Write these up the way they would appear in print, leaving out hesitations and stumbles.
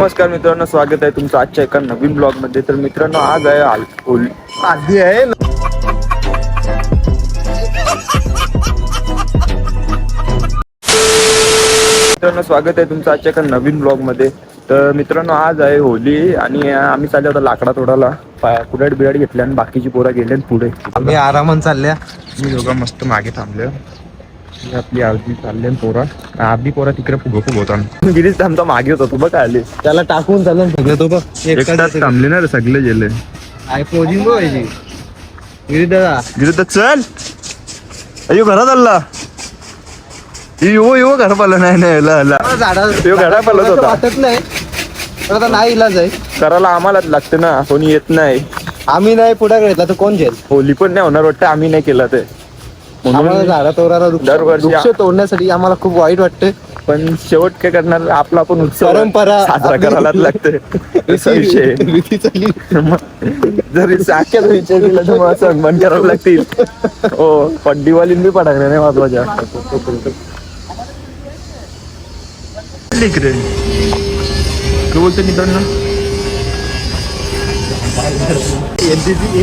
नमस्कार मित्रांनो, स्वागत आहे तुमचं आजच्या एका नवीन ब्लॉग मध्ये. तर मित्रांनो, आज आहे आधी आहे मित्रांनो, स्वागत आहे तुमचं आजच्या एका नवीन ब्लॉग मध्ये. तर मित्रांनो, आज आहे होली आणि आम्ही चाललो होता लाकडा तोडायला. कुडाड बिराड घेतल्या आणि बाकीची पोरा गेले पुढे. आम्ही आरामात चालल्या. मी दोघं मस्त मागे थांबले. आपली अर्धी चालले पोरा, अर्धी पोरा तिकडे फुगवत गिरीश आमचा मागे होता. तू बघ आले त्याला टाकून चाललं सगळं. तो बघ एकटाच थांबले ना रे, सगळे गेले. पोजिंग व्हायची गिरीश चल, अयो घरात आला. यो घर पालं नाही घरा पालत होता. वाटत नाही तर आता नाही इलाज आहे. करायला आम्हालाच लागते ना, कोणी येत नाही. आम्ही नाही पुढे घेतला तर कोण घेईल. होली पण नाही होणार वाटतं, आम्ही नाही केला ते. आम्हाला झाडा तोडायला दरवर्षी वृक्ष तोडण्यासाठी आम्हाला खूप वाईट वाटते. पण शेवट काय करणार, आपला पण उत्सव परंपरा साजरा करायलाच लागते. विषय जरी साख्याचा विचार केला तर मला सन्मान करावं लागतील. हो, पण दिवाळीत बी पडायला नाही महत्वाच्या. बोलतो मित्रांनो,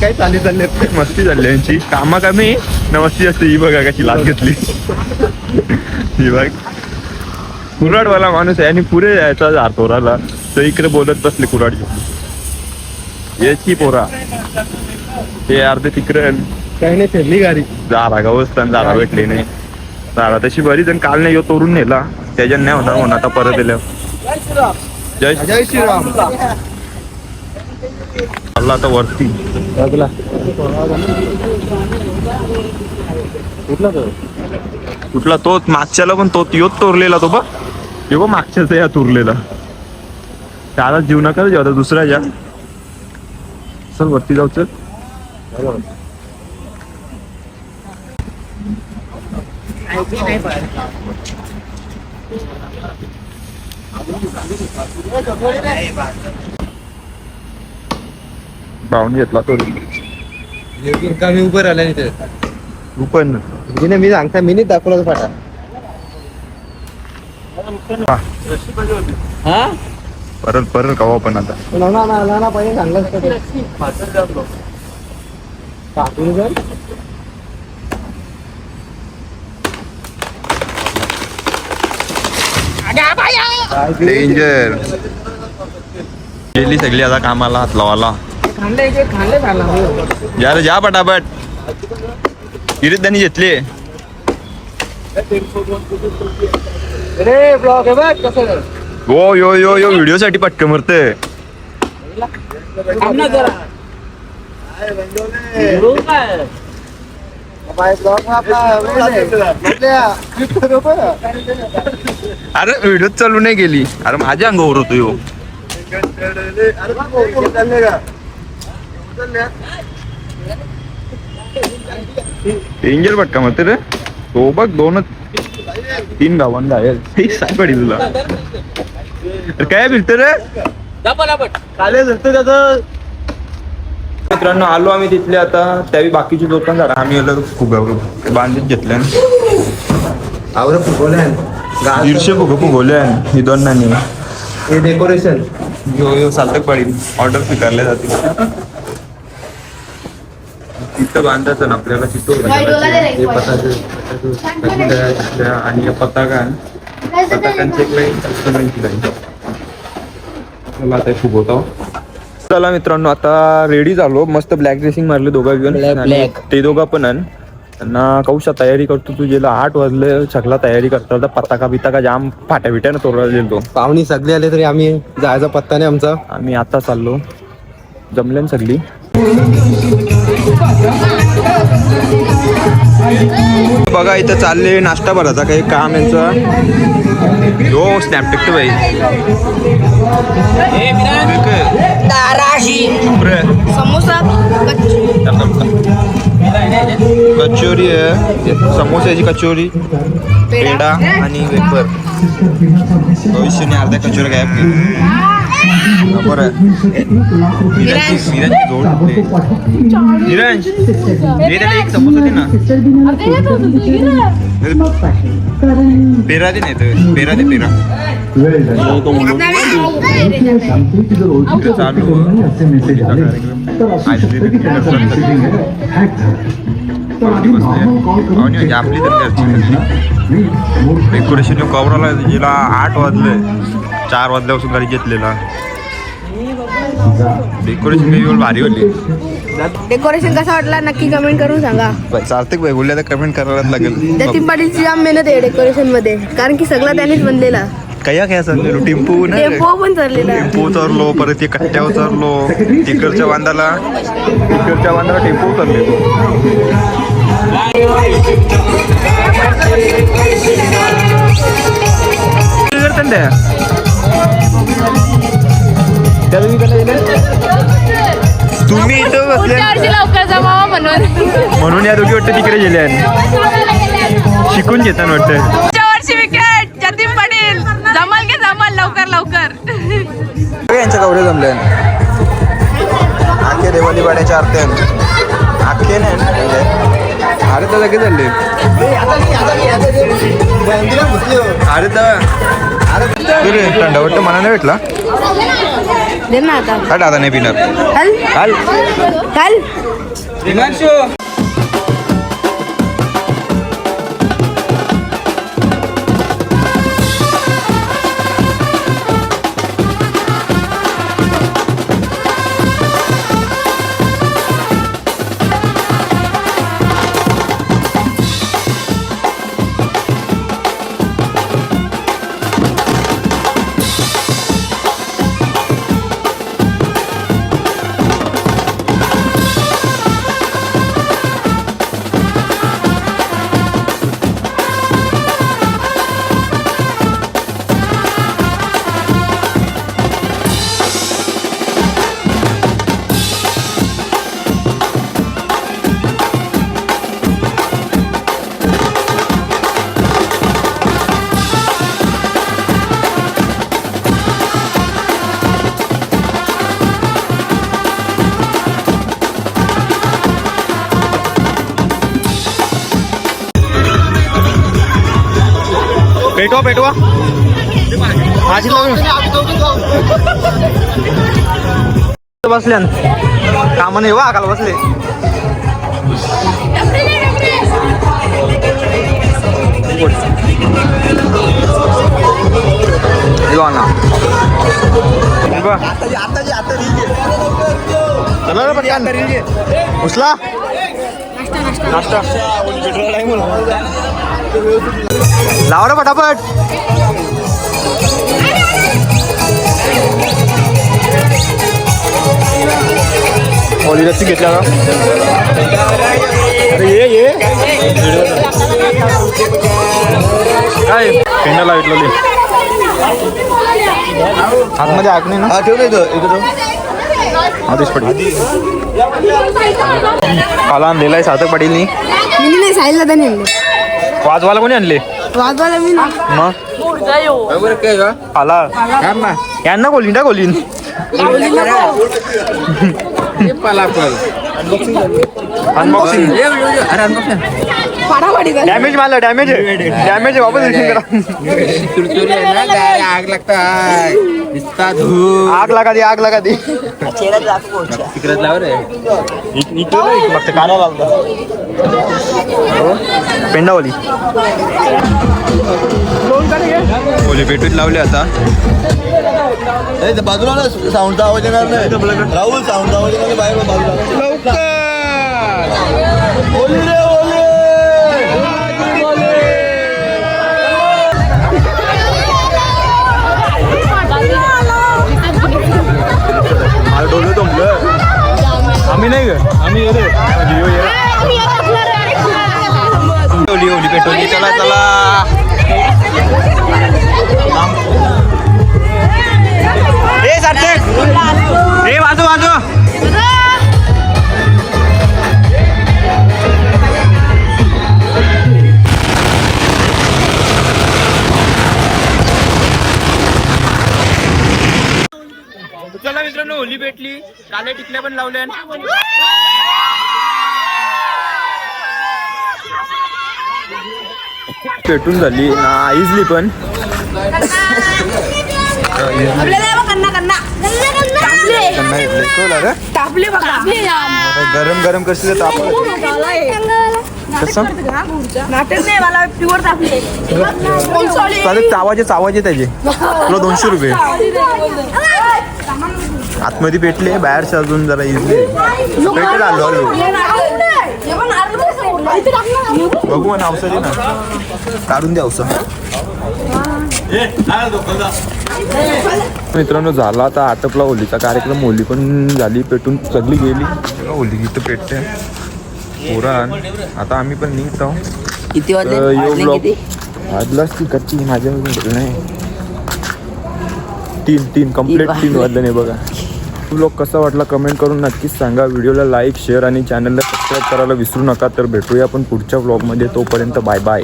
काय चालले मस्ती चालली यांची. कामा कमी ना मस्ती असते. ही बघा कशी लाच घेतली. ही बघ, कुऱ्हाडवाला माणूस आहे आणि पुढे जायचा झारतोराला, तर इकडे बोलत बसले कुऱ्हाड घेऊन. याची पोरा ते अर्धे तिकडे काही नाही फिरली गाडी. झाडा गावस्तान झाडा भेटले नाही. झाडा तशी बरीच आणि काल नाही यो तोडून नेला, त्याच्यात नाही होणार म्हणून आता परत दिल्या. जय जय श्रीराम. चालला आता वरती. कुठला तो मागच्याला पण तो योच तोरलेला तो बघ. यो मागच्याच या तुरलेला. त्याला जीव नका जेव्हा दुसऱ्याच्या. चल वरती जाऊ. चल बावून घेतला तो कमी उभं राहिला नाही ते. तू पण मी सांगता मी नाही दाखवला फाटा. परत कवा पण आता पहिले सांगलं डेंजर गेली सगळी आता कामाला हात लावाला. यार जा पटापट. गिरीश त्यांनी घेतले. हो यो यो यो व्हिडिओ साठी पटकन मरते. अरे व्हिडिओ चालू नाही गेली. अरे माझ्या अंगावर होतो यो. डेंजर पटका मग रे तो बघ. 2-3 गावांना आहे साय पडी तुला. काय फिरत रे मित्रांनो. आलो आम्ही तिथले आता. त्यावेळी बाकीचे लोक झाला, आम्ही फुगावर बांधीत घेतल्या. 150 फुगवल्या ही दोन नाणी. हे डेकोरेशन यो चालतं पडेल. ऑर्डर स्वीकारल्या जाते. तिथं बांधायचं ना आपल्याला. तिथं आणि पताकांची एक लाईन आता फुगवतो. चला मित्रांनो, आता रेडी झालो. मस्त ब्लॅक ड्रेसिंग मारले दोघं घेऊन. ते दोघं पण त्यांना कौशा तयारी करतो. तू गेला 8 वाजले सगळा तयारी करतो. पताका बिताका जाम फाट्या बिट्यानं तोडायला गेलो. पाहुणी सगळे आले तरी आम्ही जायचा पत्ता नाही आमचा. आम्ही आता चाललो. जमल्यान सगळी. बघा इथं चालले नाश्ता भरायचा काही काम यांचा. यो स्नॅप टिकतो भाई. समोसा कचोरी आहे, समोसाची कचोरी, पेढा आणि वेफर. भविष्याने अर्ध्या कचोऱ्या गायब केली. बरं निरंज एक समोसा दे ना पेरा दे नाही तर पेरा दे पेरा चालू आपली तर डेकोरेशन कवराला जिला 8 वाजले 4 वाजल्यापासून गाडी घेतलेला डेकोरेशन काही भारी होती डेकोरेशन कसा वाटला नक्की कमेंट करून सांगा. सार्थक भाई बोलले तर कमेंट करायलाच लागेल. जतीन पाटीलची जाम मेहनत आहे डेकोरेशन मध्ये कारण की सगळं त्यांनीच बनलेला. कया काय चाललेलो टेम्पो पण चाललेला टेम्पो चरलो परत ते कट्ट्यावर चरलो टिकरच्या बांधाला टेम्पो चरलेलो तुम्ही इथं बसले लवकर जमावा म्हणून या दोघी वाटतं तिकडे गेले शिकून घेताना वाटतं वर्षी विकेट जतीन पाटील जमाल की जमाल लवकर यांच्या कवडे जमले आखे देवाली पाड्याच्या आरत्या आखे नाही अरे तर लगेच झाले अरे थंड वाटतं मला नाही भेटला दे ना आता दादा नाही पिणार काल पेटवा बसल्या कामा नाही वा काल बसले उचला नाश्ता लावा ना फटाफट ओली लस्सी घेतल्या का अरे ये काय पेंडा लावली आतमध्ये आग नाही ना ठेवलं इथं आदेश पडली आला आणलेला आहे सार्थक पाटीलनी मी नाही साहिलला त्याने आणले वाजवाला कोणी आणले वाजवायला मी ना मग आला यांना कोलीन का कोलीन अनबॉक्सिंग डॅमेज मारला डॅमेज आहे वापस आग लगा दी फक्त काना लावला पेंडावली ओले पेटूत लावले आता बाजूला साऊंडचा आवाज येणार नाही राहुल साऊंडचा आवाज येणार बाहेर बाजूला डोलं तुमलं आम्ही नाही ग आम्ही ओली पेटवली चला ए सार्थक ए वाजो भेटली, काले टिकल्या पण लावल्या. पेटून झाली ना इजली पण गरम गरम कशी ताप कसं चावायचे त्याचे तुला 200 रुपये आतमध्ये पेटले बाहेरचे अजून जरा इजली पेटेल आलो बघू ना औषधी ना काढून द्या औषध. मित्रांनो झाला आता आटपला होलीचा कार्यक्रम. होली पण झाली, पेटून सगळी गेली. होली इथं पेटते पुराण. आता आम्ही पण निघत आहोत. किती वाजले? वाजलाच ती कच्ची माझ्या नाही 3 कम्प्लीट 3 वाजले नाही बघा. लोक कसा वाटला कमेंट करून नक्कीच सांगा. व्हिडिओला लाईक शेअर आणि चॅनलला सबस्क्राईब करायला विसरू नका. तर भेटूया आपण पुढच्या व्लॉगमध्ये. तोपर्यंत बाय बाय.